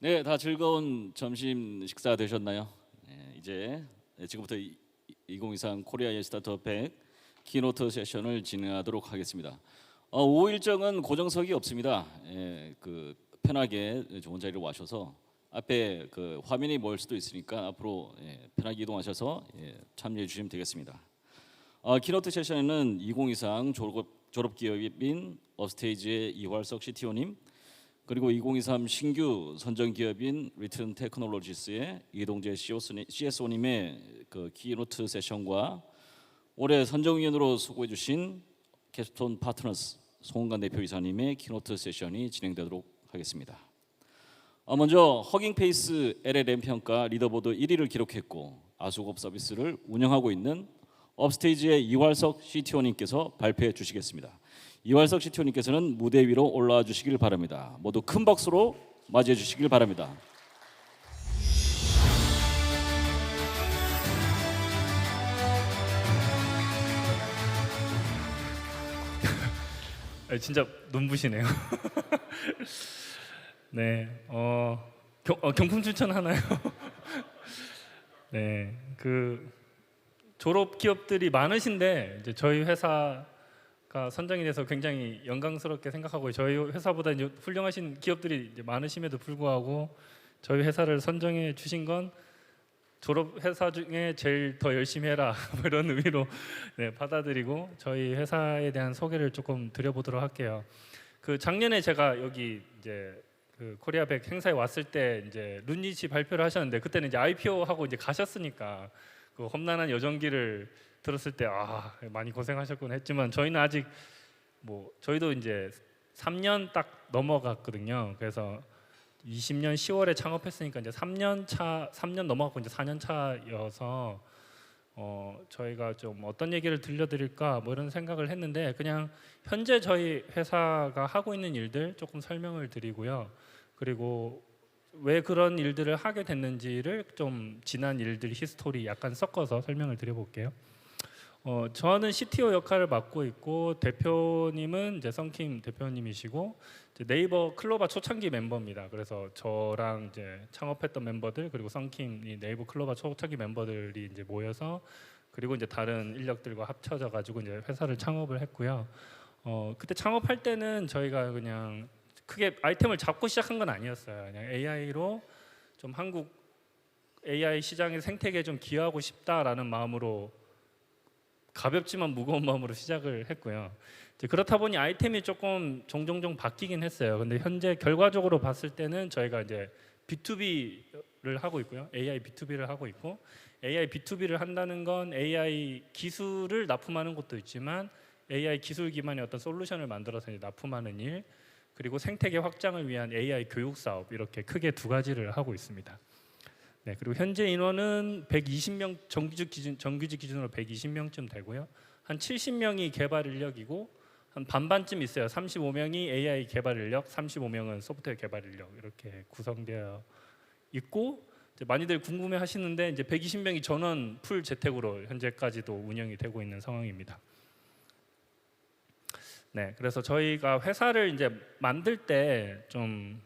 네, 다 즐거운 점심 식사 되셨나요? 네, 이제 지금부터 2023 코리아의 스타트업 100 키노트 세션을 진행하도록 하겠습니다. 오후 일정은 고정석이 없습니다. 편하게 좋은 자리로 와셔서 앞에 그 화면이 멀 수도 있으니까 앞으로 편하게 이동하셔서 참여해 주시면 되겠습니다. 키노트 세션에는 2023 졸업 기업인 업스테이지의 이활석 CTO님, 그리고 2023 신규 선정 기업인 리튼 테크놀로지스의 이동재 CSO님의 그 키노트 세션과 올해 선정위원으로 수고해 주신 캡스톤 파트너스 송은관 대표이사님의 키노트 세션이 진행되도록 하겠습니다. 먼저 허깅페이스 LLM 평가 리더보드 1위를 기록했고 아수급 서비스를 운영하고 있는 업스테이지의 이활석 CTO님께서 발표해 주시겠습니다. 이활석 CTO님께서는 무대 위로 올라와 주시길 바랍니다. 모두 큰 박수로 맞이해 주시길 바랍니다. 진짜 눈부시네요. 네, 경품 추천 하나요? 네, 그 졸업 기업들이 많으신데 이제 저희 회사가 선정이 돼서 굉장히 영광스럽게 생각하고, 저희 회사보다 이제 훌륭하신 기업들이 이제 많으심에도 불구하고 저희 회사를 선정해 주신 건 졸업 회사 중에 제일 더 열심히 해라 뭐 이런 의미로 받아들이고 저희 회사에 대한 소개를 조금 드려보도록 할게요. 그 작년에 제가 여기 이제 그 코리아 100 행사에 왔을 때 이제 룬니치 발표를 하셨는데, 그때는 이제 IPO 하고 이제 가셨으니까 그 험난한 여정기를 들었을 때 많이 고생하셨구나 했지만, 저희는 아직 저희도 이제 3년 딱 넘어갔거든요. 그래서 20년 10월에 창업했으니까 이제 3년 넘어갔고 이제 4년 차여서 저희가 좀 어떤 얘기를 들려드릴까 뭐 이런 생각을 했는데, 그냥 현재 저희 회사가 하고 있는 일들 조금 설명을 드리고요. 그리고 왜 그런 일들을 하게 됐는지를 좀 지난 일들 히스토리 약간 섞어서 설명을 드려볼게요. 저는 CTO 역할을 맡고 있고, 대표님은 이제 썬킴 대표님이시고, 이제 네이버 클로바 초창기 멤버입니다. 그래서 저랑 이제 창업했던 멤버들, 그리고 썬킴이 네이버 클로바 초창기 멤버들이 이제 모여서, 그리고 이제 다른 인력들과 합쳐져 가지고 이제 회사를 창업을 했고요. 그때 창업할 때는 저희가 그냥 크게 아이템을 잡고 시작한 건 아니었어요. 그냥 AI로 좀 한국 AI 시장의 생태계에 좀 기여하고 싶다라는 마음으로 가볍지만 무거운 마음으로 시작을 했고요. 이제 그렇다 보니 아이템이 조금 종종 바뀌긴 했어요. 근데 현재 결과적으로 봤을 때는 저희가 이제 B2B를 하고 있고요. AI B2B를 하고 있고, AI B2B를 한다는 건 AI 기술을 납품하는 것도 있지만 AI 기술 기반의 어떤 솔루션을 만들어서 이제 납품하는 일, 그리고 생태계 확장을 위한 AI 교육 사업, 이렇게 크게 두 가지를 하고 있습니다. 네, 그리고 현재 인원은 120명, 정규직 기준으로 120명쯤 되고요. 한 70명이 개발 인력이고 한 반반쯤 있어요. 35명이 AI 개발 인력, 35명은 소프트웨어 개발 인력, 이렇게 구성되어 있고, 이제 많이들 궁금해 하시는데 이제 120명이 전원 풀 재택으로 현재까지도 운영이 되고 있는 상황입니다. 네, 그래서 저희가 회사를 이제 만들 때 좀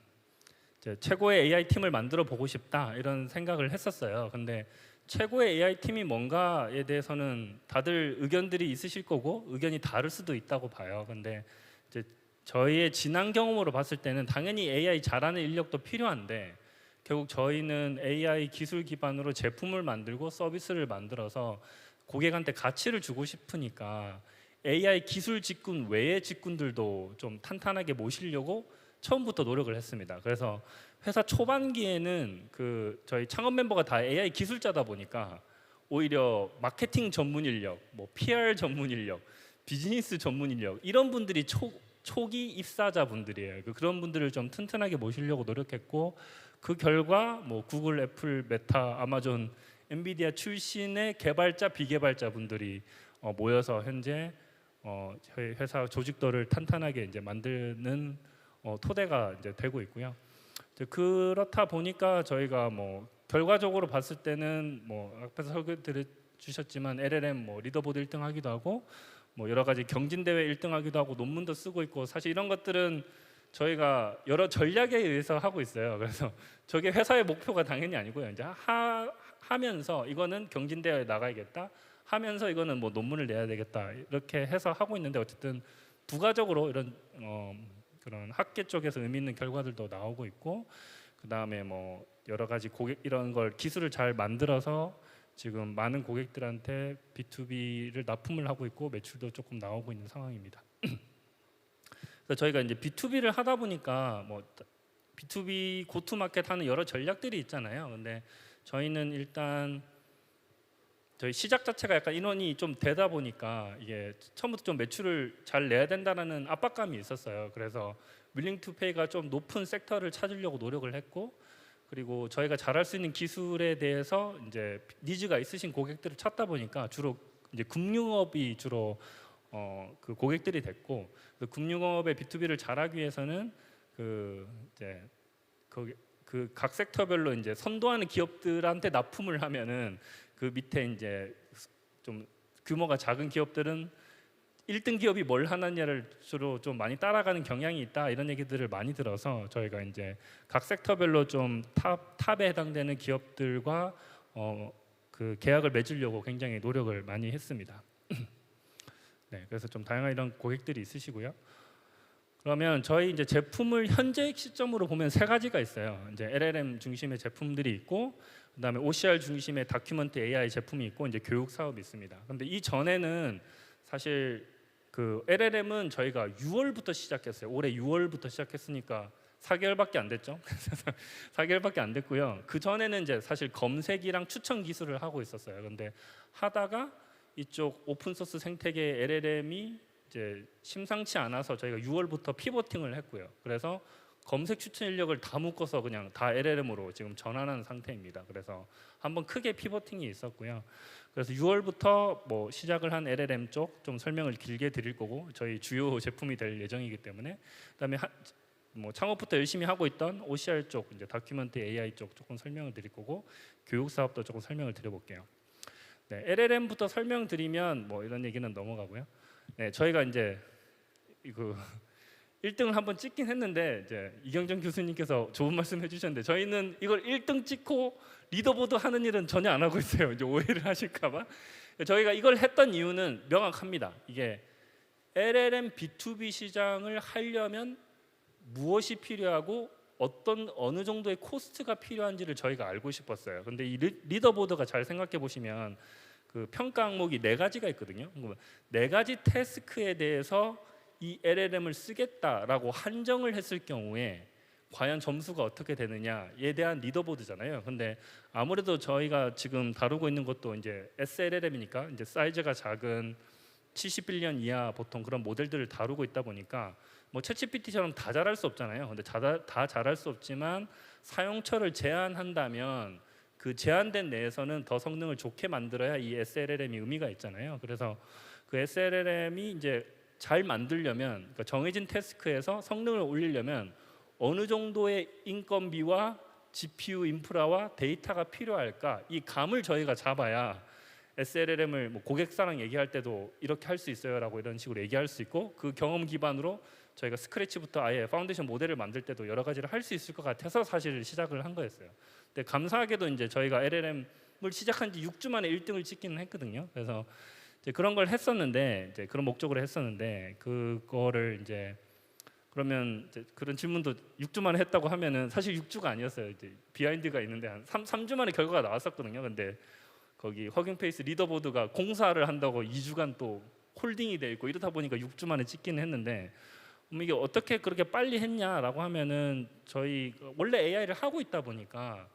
최고의 AI 팀을 만들어 보고 싶다 이런 생각을 했었어요. 근데 최고의 AI 팀이 뭔가에 대해서는 다들 의견들이 있으실 거고 의견이 다를 수도 있다고 봐요. 근데 이제 저희의 지난 경험으로 봤을 때는 당연히 AI 잘하는 인력도 필요한데, 결국 저희는 AI 기술 기반으로 제품을 만들고 서비스를 만들어서 고객한테 가치를 주고 싶으니까 AI 기술 직군 외의 직군들도 좀 탄탄하게 모시려고 처음부터 노력을 했습니다. 그래서 회사 초반기에는 그 저희 창업 멤버가 다 AI 기술자다 보니까 오히려 마케팅 전문 인력, PR 전문 인력, 비즈니스 전문 인력, 이런 분들이 초기 입사자 분들이에요. 그런 분들을 좀 튼튼하게 모시려고 노력했고, 그 결과 구글, 애플, 메타, 아마존, 엔비디아 출신의 개발자, 비개발자 분들이 모여서 현재 저희 회사 조직도를 탄탄하게 이제 만드는 토대가 이제 되고 있고요. 그렇다 보니까 저희가 결과적으로 봤을 때는 앞에서 설명 주셨지만 LLM 리더보드 1등 하기도 하고 여러 가지 경진 대회 1등 하기도 하고 논문도 쓰고 있고, 사실 이런 것들은 저희가 여러 전략에 의해서 하고 있어요. 그래서 저게 회사의 목표가 당연히 아니고요. 이제 하면서 이거는 경진대회에 나가야겠다. 하면서 이거는 뭐 논문을 내야 되겠다. 이렇게 해서 하고 있는데 어쨌든 부가적으로 이런 그런 학계 쪽에서 의미 있는 결과들도 나오고 있고, 그 다음에 뭐 여러 가지 고객 이런 걸 기술을 잘 만들어서 지금 많은 고객들한테 B2B를 납품을 하고 있고 매출도 조금 나오고 있는 상황입니다. 그래서 저희가 이제 B2B를 하다 보니까 뭐 B2B 고투마켓 하는 여러 전략들이 있잖아요. 근데 저희는 일단 저희 시작 자체가 약간 인원이 좀 되다 보니까 이게 처음부터 좀 매출을 잘 내야 된다는 압박감이 있었어요. 그래서 윌링 투 페이가 좀 높은 섹터를 찾으려고 노력을 했고, 그리고 저희가 잘할 수 있는 기술에 대해서 이제 니즈가 있으신 고객들을 찾다 보니까 주로 이제 금융업이 주로 그 고객들이 됐고, 그 금융업의 B2B를 잘하기 위해서는 그 이제 그 각 섹터별로 이제 선도하는 기업들한테 납품을 하면은 그 밑에 이제 좀 규모가 작은 기업들은 1등 기업이 뭘 하느냐를 주로 좀 많이 따라가는 경향이 있다, 이런 얘기들을 많이 들어서 저희가 이제 각 섹터별로 좀 탑에 해당되는 기업들과 그 계약을 맺으려고 굉장히 노력을 많이 했습니다. 네, 그래서 좀 다양한 이런 고객들이 있으시고요. 그러면 저희 이제 제품을 현재 시점으로 보면 세 가지가 있어요. 이제 LLM 중심의 제품들이 있고, 그다음에 OCR 중심의 다큐먼트 AI 제품이 있고, 이제 교육 사업이 있습니다. 근데 이 전에는 사실 그 LLM은 저희가 6월부터 시작했어요. 올해 6월부터 시작했으니까 4개월밖에 안 됐죠. 4개월밖에 안 됐고요. 그 전에는 이제 사실 검색이랑 추천 기술을 하고 있었어요. 근데 하다가 이쪽 오픈 소스 생태계 LLM이 이제 심상치 않아서 저희가 6월부터 피보팅을 했고요. 그래서 검색 추천 인력을 다 묶어서 그냥 다 LLM으로 지금 전환한 상태입니다. 그래서 한번 크게 피보팅이 있었고요. 그래서 6월부터 뭐 시작을 한 LLM 쪽 좀 설명을 길게 드릴 거고, 저희 주요 제품이 될 예정이기 때문에, 그다음에 뭐 창업부터 열심히 하고 있던 OCR 쪽, 이제 다큐먼트 AI 쪽 조금 설명을 드릴 거고, 교육 사업도 조금 설명을 드려볼게요. 네, LLM부터 설명드리면 뭐 이런 얘기는 넘어가고요. 네, 저희가 이제 이거 1등을 한번 찍긴 했는데 이제 이경정 교수님께서 좋은 말씀 해주셨는데, 저희는 이걸 1등 찍고 리더보드 하는 일은 전혀 안 하고 있어요. 이제 오해를 하실까봐. 저희가 이걸 했던 이유는 명확합니다. 이게 LLM B2B 시장을 하려면 무엇이 필요하고 어느 정도의 코스트가 필요한지를 저희가 알고 싶었어요. 근데 이 리더보드가 잘 생각해 보시면 그 평가 항목이 4가지가 있거든요. 4가지 태스크에 대해서 이 LLM을 쓰겠다라고 한정을 했을 경우에 과연 점수가 어떻게 되느냐에 대한 리더보드잖아요. 근데 아무래도 저희가 지금 다루고 있는 것도 이제 SLLM이니까 이제 사이즈가 작은 70빌리언 이하 보통 그런 모델들을 다루고 있다 보니까 뭐 챗GPT처럼 다 잘할 수 없잖아요. 근데 다 잘할 수 없지만 사용처를 제한한다면 그 제한된 내에서는 더 성능을 좋게 만들어야 이 SLLM이 의미가 있잖아요. 그래서 그 SLLM이 이제 잘 만들려면, 그러니까 정해진 태스크에서 성능을 올리려면 어느 정도의 인건비와 GPU 인프라와 데이터가 필요할까, 이 감을 저희가 잡아야 SLLM을 뭐 고객사랑 얘기할 때도 이렇게 할 수 있어요라고 이런 식으로 얘기할 수 있고, 그 경험 기반으로 저희가 스크래치부터 아예 파운데이션 모델을 만들 때도 여러 가지를 할 수 있을 것 같아서 사실 시작을 한 거였어요. 근데 감사하게도 이제 저희가 LLM을 시작한 지 6주 만에 1등을 찍기는 했거든요. 그래서 이제 그런 걸 했었는데, 이제 그런 목적으로 했었는데, 그거를 이제 그러면 이제 그런 질문도 6주 만에 했다고 하면은 사실 6주가 아니었어요. 이제 비하인드가 있는데 한 3주 만에 결과가 나왔었거든요. 근데 거기 허깅페이스 리더보드가 공사를 한다고 2주간 또 홀딩이 돼 있고 이러다 보니까 6주 만에 찍기는 했는데, 이게 어떻게 그렇게 빨리 했냐라고 하면은 저희 원래 AI를 하고 있다 보니까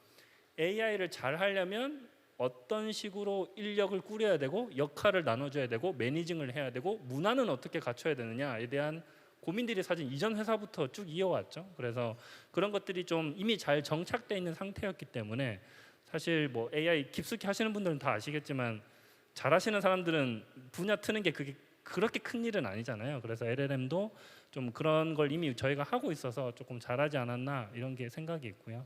AI를 잘 하려면 어떤 식으로 인력을 꾸려야 되고 역할을 나눠줘야 되고 매니징을 해야 되고 문화는 어떻게 갖춰야 되느냐에 대한 고민들이 사실 이전 회사부터 쭉 이어왔죠. 그래서 그런 것들이 좀 이미 잘 정착돼 있는 상태였기 때문에 사실 뭐 AI 깊숙이 하시는 분들은 다 아시겠지만 잘하시는 사람들은 분야 트는 게 그게 그렇게 큰 일은 아니잖아요. 그래서 LLM도 좀 그런 걸 이미 저희가 하고 있어서 조금 잘하지 않았나 이런 게 생각이 있고요.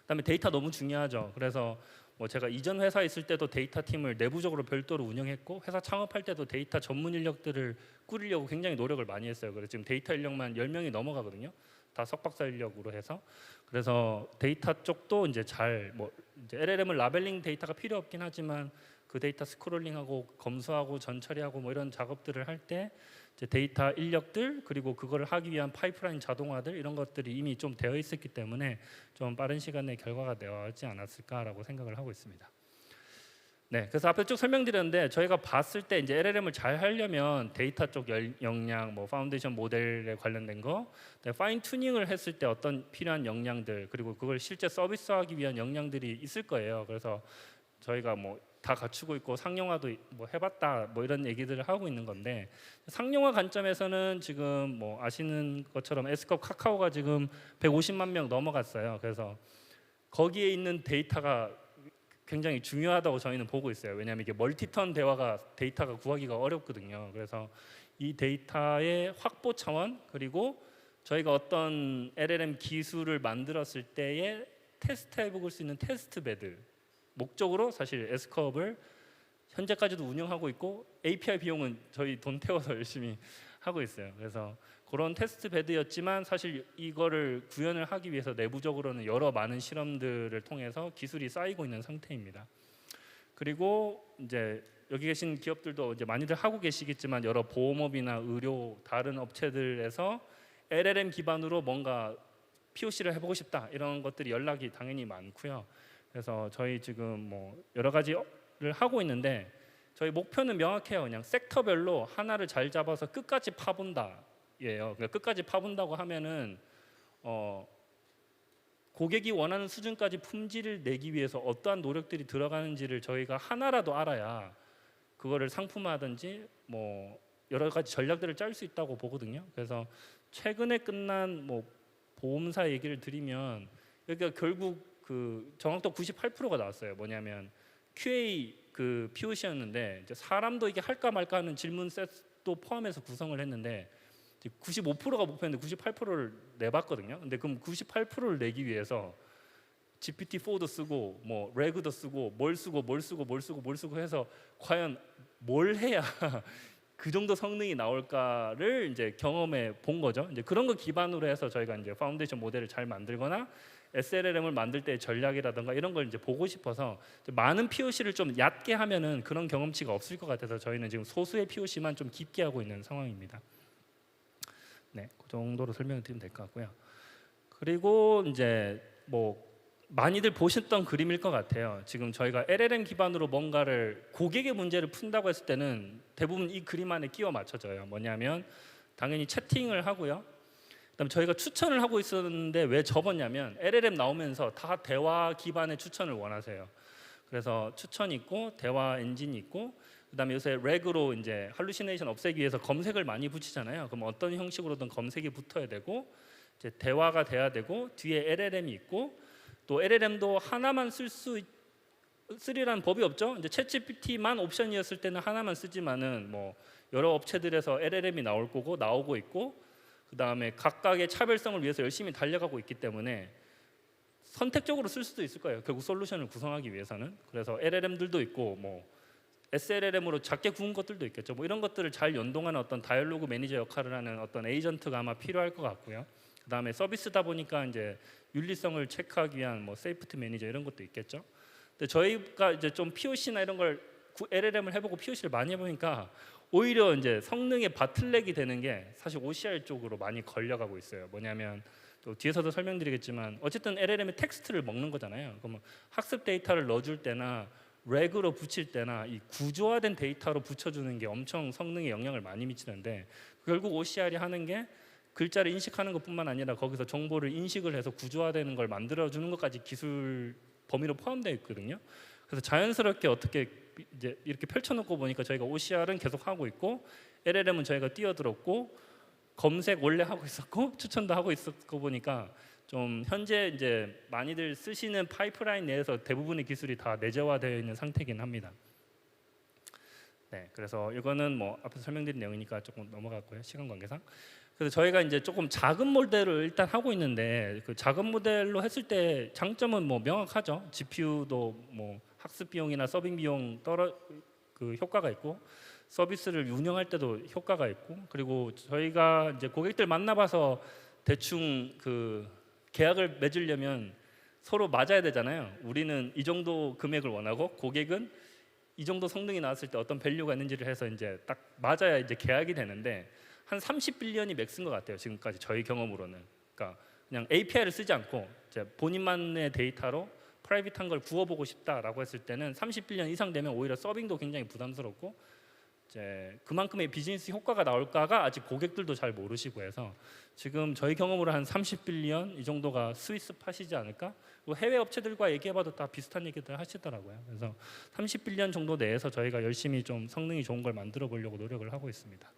그다음에 데이터 너무 중요하죠. 그래서 뭐 제가 이전 회사에 있을 때도 데이터 팀을 내부적으로 별도로 운영했고 회사 창업할 때도 데이터 전문 인력들을 꾸리려고 굉장히 노력을 많이 했어요. 그래서 지금 데이터 인력만 10명이 넘어가거든요. 다 석박사 인력으로 해서. 그래서 데이터 쪽도 이제 잘 뭐 이제 LLM을 라벨링 데이터가 필요 없긴 하지만 그 데이터 스크롤링하고 검수하고 전처리하고 뭐 이런 작업들을 할 때 이제 데이터 인력들 그리고 그거를 하기 위한 파이프라인 자동화들 이런 것들이 이미 좀 되어 있었기 때문에 좀 빠른 시간 내에 결과가 나오지 않았을까라고 생각을 하고 있습니다. 네, 그래서 앞에 쭉 설명드렸는데 저희가 봤을 때 이제 LLM을 잘 하려면 데이터 쪽 역량, 뭐 파운데이션 모델에 관련된 거, 파인 튜닝을 했을 때 어떤 필요한 역량들 그리고 그걸 실제 서비스하기 위한 역량들이 있을 거예요. 그래서 저희가 뭐 다 갖추고 있고 상용화도 뭐 해봤다 뭐 이런 얘기들을 하고 있는 건데 상용화 관점에서는 지금 뭐 아시는 것처럼 S컵 카카오가 지금 150만 명 넘어갔어요. 그래서 거기에 있는 데이터가 굉장히 중요하다고 저희는 보고 있어요. 왜냐하면 이게 멀티턴 데이터가 구하기가 어렵거든요. 그래서 이 데이터의 확보 차원 그리고 저희가 어떤 LLM 기술을 만들었을 때에 테스트해 볼 수 있는 테스트 베드 목적으로 사실 S컵을 현재까지도 운영하고 있고 API 비용은 저희 돈 태워서 열심히 하고 있어요. 그래서 그런 테스트 베드였지만 사실 이거를 구현을 하기 위해서 내부적으로는 여러 많은 실험들을 통해서 기술이 쌓이고 있는 상태입니다. 그리고 이제 여기 계신 기업들도 이제 많이들 하고 계시겠지만 여러 보험업이나 의료 다른 업체들에서 LLM 기반으로 뭔가 POC를 해보고 싶다 이런 것들이 연락이 당연히 많고요. 그래서 저희 지금 뭐 여러 가지를 하고 있는데 저희 목표는 명확해요. 그냥 섹터별로 하나를 잘 잡아서 끝까지 파본다. 예요. 그러니까 끝까지 파본다고 하면은 고객이 원하는 수준까지 품질을 내기 위해서 어떠한 노력들이 들어가는지를 저희가 하나라도 알아야 그거를 상품화하든지 뭐 여러 가지 전략들을 짤 수 있다고 보거든요. 그래서 최근에 끝난 뭐 보험사 얘기를 드리면 여기가 결국 그 정확도 98%가 나왔어요. 뭐냐면 QA 그 POC였는데 이제 사람도 이게 할까 말까 하는 질문 셋도 포함해서 구성을 했는데 95%가 목표였는데 98%를 내봤거든요. 근데 그럼 98%를 내기 위해서 GPT-4도 쓰고 뭐 레그도 쓰고 뭘 쓰고 해서 과연 뭘 해야 그 정도 성능이 나올까를 이제 경험해 본 거죠. 이제 그런 거 기반으로 해서 저희가 이제 파운데이션 모델을 잘 만들거나 SLLM을 만들 때 전략이라든가 이런 걸 이제 보고 싶어서 많은 POC를 좀 얕게 하면은 그런 경험치가 없을 것 같아서 저희는 지금 소수의 POC만 좀 깊게 하고 있는 상황입니다. 네, 그 정도로 설명을 드리면 될 것 같고요. 그리고 이제 뭐 많이들 보셨던 그림일 것 같아요. 지금 저희가 LLM 기반으로 뭔가를 고객의 문제를 푼다고 했을 때는 대부분 이 그림 안에 끼워 맞춰져요. 뭐냐면 당연히 채팅을 하고요. 그다음에 저희가 추천을 하고 있었는데 왜 접었냐면 LLM 나오면서 다 대화 기반의 추천을 원하세요. 그래서 추천 있고 대화 엔진 있고 그다음에 요새 렉으로 이제 할루시네이션 없애기 위해서 검색을 많이 붙이잖아요. 그럼 어떤 형식으로든 검색이 붙어야 되고 이제 대화가 돼야 되고 뒤에 LLM이 있고 또 LLM도 하나만 쓰리라는 법이 없죠. 이제 챗GPT만 옵션이었을 때는 하나만 쓰지만은 뭐 여러 업체들에서 LLM이 나오고 있고 그다음에 각각의 차별성을 위해서 열심히 달려가고 있기 때문에 선택적으로 쓸 수도 있을 거예요. 결국 솔루션을 구성하기 위해서는. 그래서 LLM들도 있고 뭐 SLLM으로 작게 구운 것들도 있겠죠. 뭐 이런 것들을 잘 연동하는 어떤 다이얼로그 매니저 역할을 하는 어떤 에이전트가 아마 필요할 것 같고요. 그다음에 서비스다 보니까 이제 윤리성을 체크하기 위한 뭐 세이프티 매니저 이런 것도 있겠죠. 근데 저희가 이제 좀 POC나 이런 걸 LLM을 해보고 POC를 많이 해보니까 오히려 이제 성능의 바틀렉이 되는 게 사실 OCR 쪽으로 많이 걸려가고 있어요. 뭐냐면 또 뒤에서도 설명드리겠지만 어쨌든 LLM의 텍스트를 먹는 거잖아요. 그러면 학습 데이터를 넣어줄 때나 렉으로 붙일 때나 이 구조화된 데이터로 붙여주는 게 엄청 성능에 영향을 많이 미치는데 결국 OCR이 하는 게 글자를 인식하는 것뿐만 아니라 거기서 정보를 인식을 해서 구조화되는 걸 만들어주는 것까지 기술 범위로 포함되어 있거든요. 그래서 자연스럽게 어떻게 이제 이렇게 펼쳐놓고 보니까 저희가 OCR은 계속 하고 있고 LLM은 저희가 뛰어들었고 검색 원래 하고 있었고 추천도 하고 있었고 보니까 좀 현재 이제 많이들 쓰시는 파이프라인 내에서 대부분의 기술이 다 내재화되어 있는 상태이긴 합니다. 네, 그래서 이거는 뭐 앞에서 설명드린 내용이니까 조금 넘어갔고요. 시간 관계상. 그래서 저희가 이제 조금 작은 모델을 일단 하고 있는데 그 작은 모델로 했을 때 장점은 뭐 명확하죠. GPU도 뭐 학습 비용이나 서빙 비용 그 효과가 있고 서비스를 운영할 때도 효과가 있고 그리고 저희가 이제 고객들 만나봐서 대충 그 계약을 맺으려면 서로 맞아야 되잖아요. 우리는 이 정도 금액을 원하고 고객은 이 정도 성능이 나왔을 때 어떤 밸류가 있는지를 해서 이제 딱 맞아야 이제 계약이 되는데 한 30빌리언이 맥스인 것 같아요. 지금까지 저희 경험으로는. 그러니까 그냥 API를 쓰지 않고 이제 본인만의 데이터로 프라이빗한 걸 구워보고 싶다라고 했을 때는 30빌리언 이상 되면 오히려 서빙도 굉장히 부담스럽고 이제 그만큼의 비즈니스 효과가 나올까가 아직 고객들도 잘 모르시고 해서 지금 저희 경험으로 한 30빌리언 이 정도가 스위스 팟이지 않을까? 그리고 해외 업체들과 얘기해봐도 다 비슷한 얘기들 하시더라고요. 그래서 30빌리언 정도 내에서 저희가 열심히 좀 성능이 좋은 걸 만들어 보려고 노력을 하고 있습니다.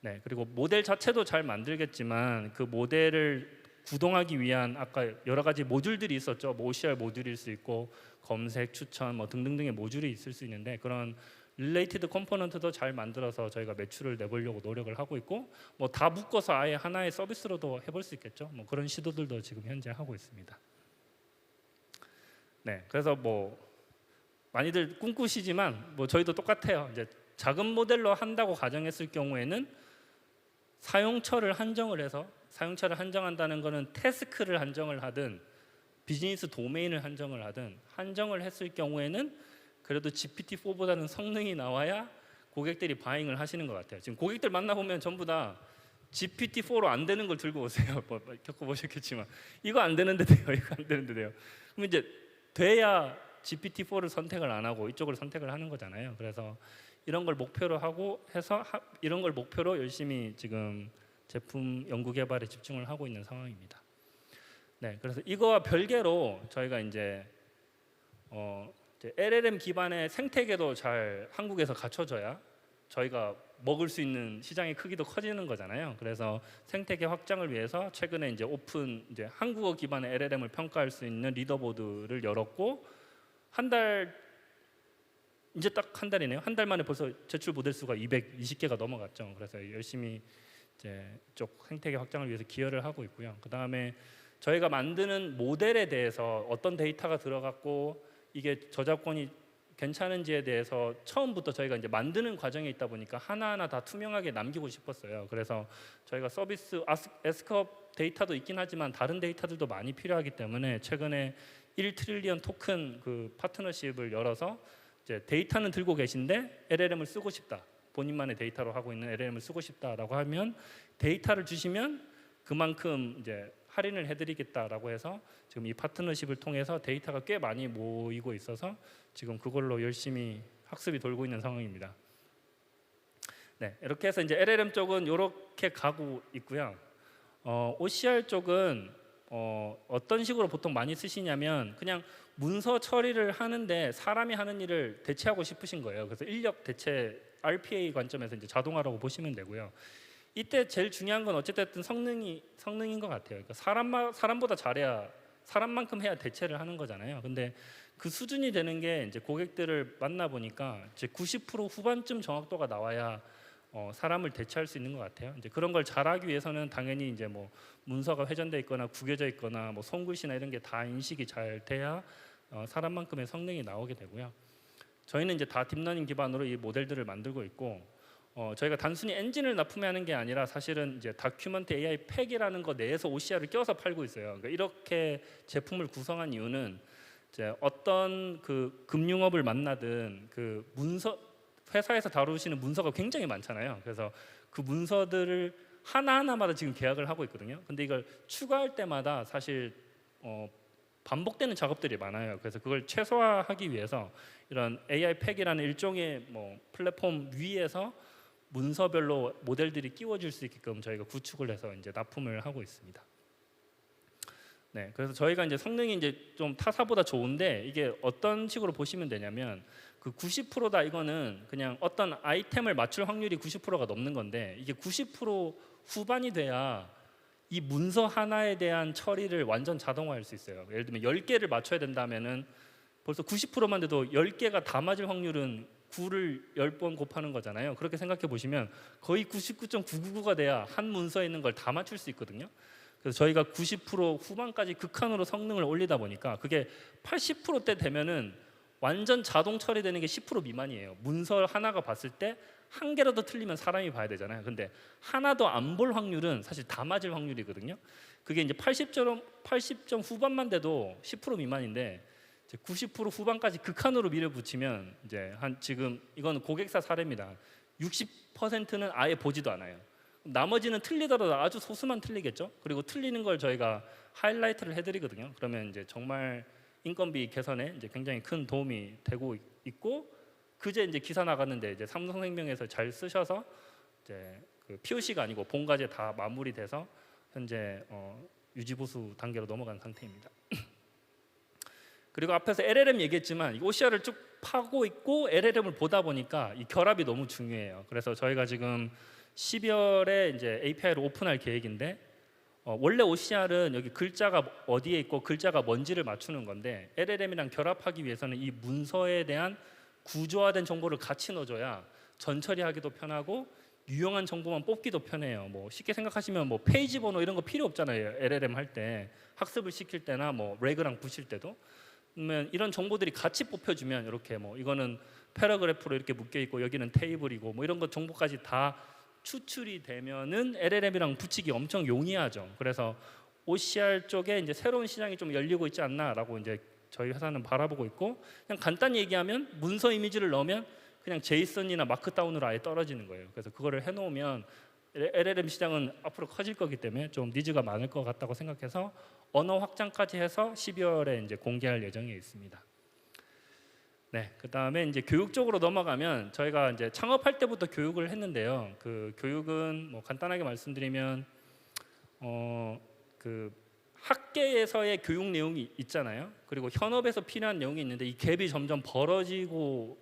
네, 그리고 모델 자체도 잘 만들겠지만 그 모델을 구동하기 위한 아까 여러 가지 모듈들이 있었죠. 뭐 OCR 모듈일 수 있고 검색, 추천 뭐 등등등의 모듈이 있을 수 있는데 그런 릴레이티드 컴포넌트도 잘 만들어서 저희가 매출을 내보려고 노력을 하고 있고 뭐 다 묶어서 아예 하나의 서비스로도 해볼 수 있겠죠. 뭐 그런 시도들도 지금 현재 하고 있습니다. 네, 그래서 뭐 많이들 꿈꾸시지만 뭐 저희도 똑같아요. 이제 작은 모델로 한다고 가정했을 경우에는 사용처를 한정을 해서 사용처를 한정한다는 것은 태스크를 한정을 하든 비즈니스 도메인을 한정을 하든 한정을 했을 경우에는 그래도 GPT-4보다는 성능이 나와야 고객들이 바잉을 하시는 것 같아요. 지금 고객들 만나보면 전부 다 GPT-4로 안 되는 걸 들고 오세요. 뭐 겪어보셨겠지만 이거 안 되는데 돼요. 이거 안 되는데 돼요. 그럼 이제 돼야 GPT-4를 선택을 안 하고 이쪽을 선택을 하는 거잖아요. 그래서 이런 걸 목표로 하고 해서 이런 걸 목표로 열심히 지금 제품 연구 개발에 집중을 하고 있는 상황입니다. 네, 그래서 이거와 별개로 저희가 이제 LLM 기반의 생태계도 잘 한국에서 갖춰져야 저희가 먹을 수 있는 시장의 크기도 커지는 거잖아요. 그래서 생태계 확장을 위해서 최근에 이제 오픈 이제 한국어 기반의 LLM을 평가할 수 있는 리더보드를 열었고 이제 딱 한 달이네요. 한 달 만에 벌써 제출 모델 수가 220개가 넘어갔죠. 그래서 열심히 이제 이쪽 생태계 확장을 위해서 기여를 하고 있고요. 그 다음에 저희가 만드는 모델에 대해서 어떤 데이터가 들어갔고 이게 저작권이 괜찮은지에 대해서 처음부터 저희가 이제 만드는 과정에 있다 보니까 하나하나 다 투명하게 남기고 싶었어요. 그래서 저희가 서비스 에스크업 데이터도 있긴 하지만 다른 데이터들도 많이 필요하기 때문에 최근에 1트릴리언 토큰 그 파트너십을 열어서 이제 데이터는 들고 계신데 LLM을 쓰고 싶다. 본인만의 데이터로 하고 있는 LLM을 쓰고 싶다라고 하면 데이터를 주시면 그만큼 이제 할인을 해드리겠다라고 해서 지금 이 파트너십을 통해서 데이터가 꽤 많이 모이고 있어서 지금 그걸로 열심히 학습이 돌고 있는 상황입니다. 네, 이렇게 해서 이제 LLM 쪽은 이렇게 가고 있고요. OCR 쪽은 어떤 식으로 보통 많이 쓰시냐면 그냥 문서 처리를 하는데 사람이 하는 일을 대체하고 싶으신 거예요. 그래서 인력 대체 RPA 관점에서 이제 자동화라고 보시면 되고요. 이때 제일 중요한 건 어쨌든 성능인 것 같아요. 그러니까 사람보다 잘해야 사람만큼 해야 대체를 하는 거잖아요. 근데 그 수준이 되는 게 이제 고객들을 만나 보니까 이제 90% 후반쯤 정확도가 나와야 사람을 대체할 수 있는 것 같아요. 이제 그런 걸 잘하기 위해서는 당연히 이제 뭐 문서가 회전돼 있거나 구겨져 있거나 뭐 손글씨나 이런 게 다 인식이 잘 돼야 사람만큼의 성능이 나오게 되고요. 저희는 이제 다 딥러닝 기반으로 이 모델들을 만들고 있고 저희가 단순히 엔진을 납품하는 게 아니라 사실은 이제 다큐먼트 AI 팩이라는 거 내에서 OCR을 껴서 팔고 있어요. 그러니까 이렇게 제품을 구성한 이유는 이제 어떤 그 금융업을 만나든 그 문서 회사에서 다루시는 문서가 굉장히 많잖아요. 그래서 그 문서들을 하나하나마다 지금 계약을 하고 있거든요. 근데 이걸 추가할 때마다 사실 반복되는 작업들이 많아요. 그래서 그걸 최소화하기 위해서 이런 AI 팩이라는 일종의 뭐 플랫폼 위에서 문서별로 모델들이 끼워질 수 있게끔 저희가 구축을 해서 이제 납품을 하고 있습니다. 네, 그래서 저희가 이제 성능이 이제 좀 타사보다 좋은데 이게 어떤 식으로 보시면 되냐면 그 90%다 이거는 그냥 어떤 아이템을 맞출 확률이 90%가 넘는 건데 이게 90% 후반이 돼야 이 문서 하나에 대한 처리를 완전 자동화할 수 있어요. 예를 들면 10개를 맞춰야 된다면은 벌써 90%만 돼도 10개가 다 맞을 확률은 9를 10번 곱하는 거잖아요. 그렇게 생각해 보시면 거의 99.999가 돼야 한 문서에 있는 걸 다 맞출 수 있거든요. 그래서 저희가 90% 후반까지 극한으로 성능을 올리다 보니까 그게 80%대 되면은 완전 자동 처리되는 게 10% 미만이에요. 문서 하나가 봤을 때 한 개라도 틀리면 사람이 봐야 되잖아요. 근데 하나도 안 볼 확률은 사실 다 맞을 확률이거든요. 그게 이제 80점 후반만 돼도 10% 미만인데 90% 후반까지 극한으로 밀어붙이면 이제 한 지금 이거는 고객사 사례입니다. 60%는 아예 보지도 않아요. 나머지는 틀리더라도 아주 소수만 틀리겠죠. 그리고 틀리는 걸 저희가 하이라이트를 해드리거든요. 그러면 이제 정말 인건비 개선에 이제 굉장히 큰 도움이 되고 있고, 그제 이제 기사 나갔는데 이제 삼성생명에서 잘 쓰셔서 이제 그 POC가 아니고 본과제 다 마무리돼서 현재 유지보수 단계로 넘어간 상태입니다. 그리고 앞에서 LLM 얘기했지만 OCR을 쭉 파고 있고 LLM을 보다 보니까 이 결합이 너무 중요해요. 그래서 저희가 지금 12월에 이제 API를 오픈할 계획인데 원래 OCR은 여기 글자가 어디에 있고 글자가 뭔지를 맞추는 건데 LLM이랑 결합하기 위해서는 이 문서에 대한 구조화된 정보를 같이 넣어줘야 전처리하기도 편하고 유용한 정보만 뽑기도 편해요. 뭐 쉽게 생각하시면 뭐 페이지 번호 이런 거 필요 없잖아요. LLM 할 때 학습을 시킬 때나 뭐 레그랑 붙일 때도. 그러면 이런 정보들이 같이 뽑혀주면 이렇게 뭐 이거는 패러그래프로 이렇게 묶여 있고 여기는 테이블이고 뭐 이런 거 정보까지 다 추출이 되면은 LLM이랑 붙이기 엄청 용이하죠. 그래서 OCR 쪽에 이제 새로운 시장이 좀 열리고 있지 않나라고 이제 저희 회사는 바라보고 있고, 그냥 간단히 얘기하면 문서 이미지를 넣으면 그냥 제이슨이나 마크다운으로 아예 떨어지는 거예요. 그래서 그거를 해놓으면 LLM 시장은 앞으로 커질 거기 때문에 좀 니즈가 많을 것 같다고 생각해서 언어 확장까지 해서 12월에 이제 공개할 예정에 있습니다. 네, 그 다음에 이제 교육 쪽으로 넘어가면 저희가 이제 창업할 때부터 교육을 했는데요. 그 교육은 뭐 간단하게 말씀드리면 그 학계에서의 교육 내용이 있잖아요. 그리고 현업에서 필요한 내용이 있는데 이 갭이 점점 벌어지고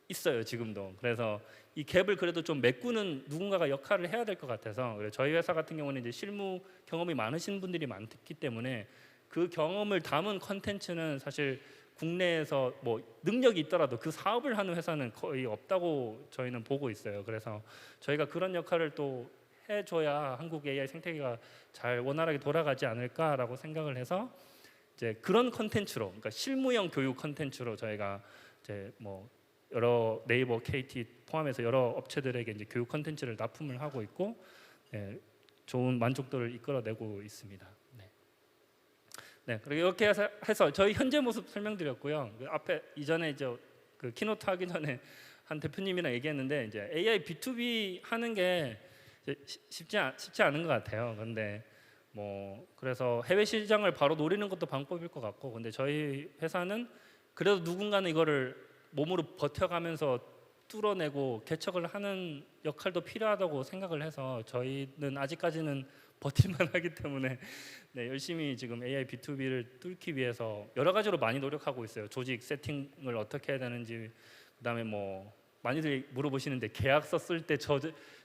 있어요, 지금도. 그래서 이 갭을 그래도 좀 메꾸는 누군가가 역할을 해야 될 것 같아서, 그래서 저희 회사 같은 경우는 이제 실무 경험이 많으신 분들이 많기 때문에 그 경험을 담은 컨텐츠는 사실 국내에서 뭐 능력이 있더라도 그 사업을 하는 회사는 거의 없다고 저희는 보고 있어요. 그래서 저희가 그런 역할을 또 해줘야 한국 AI 생태계가 잘 원활하게 돌아가지 않을까라고 생각을 해서 이제 그런 컨텐츠로, 그러니까 실무형 교육 컨텐츠로 저희가 이제 뭐 여러 네이버, KT 포함해서 여러 업체들에게 이제 교육 컨텐츠를 납품을 하고 있고, 네, 좋은 만족도를 이끌어내고 있습니다. 네, 그리고 이렇게 해서 저희 현재 모습 설명드렸고요. 그 앞에 이전에 이제 그 키노트 하기 전에 한 대표님이랑 얘기했는데 이제 AI B2B 하는 게 쉽지 않은 것 같아요. 그런데 뭐 그래서 해외 시장을 바로 노리는 것도 방법일 것 같고, 근데 저희 회사는 그래도 누군가는 이거를 몸으로 버텨가면서 뚫어내고 개척을 하는 역할도 필요하다고 생각을 해서 저희는 아직까지는 버틸만 하기 때문에 네, 열심히 지금 AI B2B를 뚫기 위해서 여러 가지로 많이 노력하고 있어요. 조직 세팅을 어떻게 해야 되는지, 그다음에 뭐 많이들 물어보시는데 계약서 쓸 때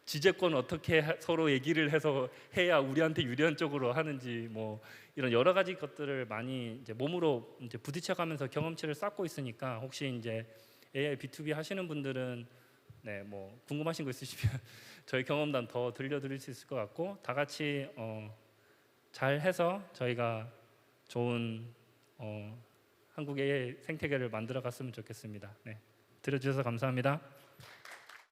지재권 어떻게 서로 얘기를 해서 해야 우리한테 유리한 쪽으로 하는지, 뭐 이런 여러 가지 것들을 많이 이제 몸으로 이제 부딪혀가면서 경험치를 쌓고 있으니까 혹시 이제 AI B2B 하시는 분들은 네, 뭐 궁금하신 거 있으시면 저희 경험담 더 들려드릴 수 있을 것 같고, 다 같이 잘 해서 저희가 좋은 한국 AI 생태계를 만들어 갔으면 좋겠습니다. 네, 들어주셔서 감사합니다.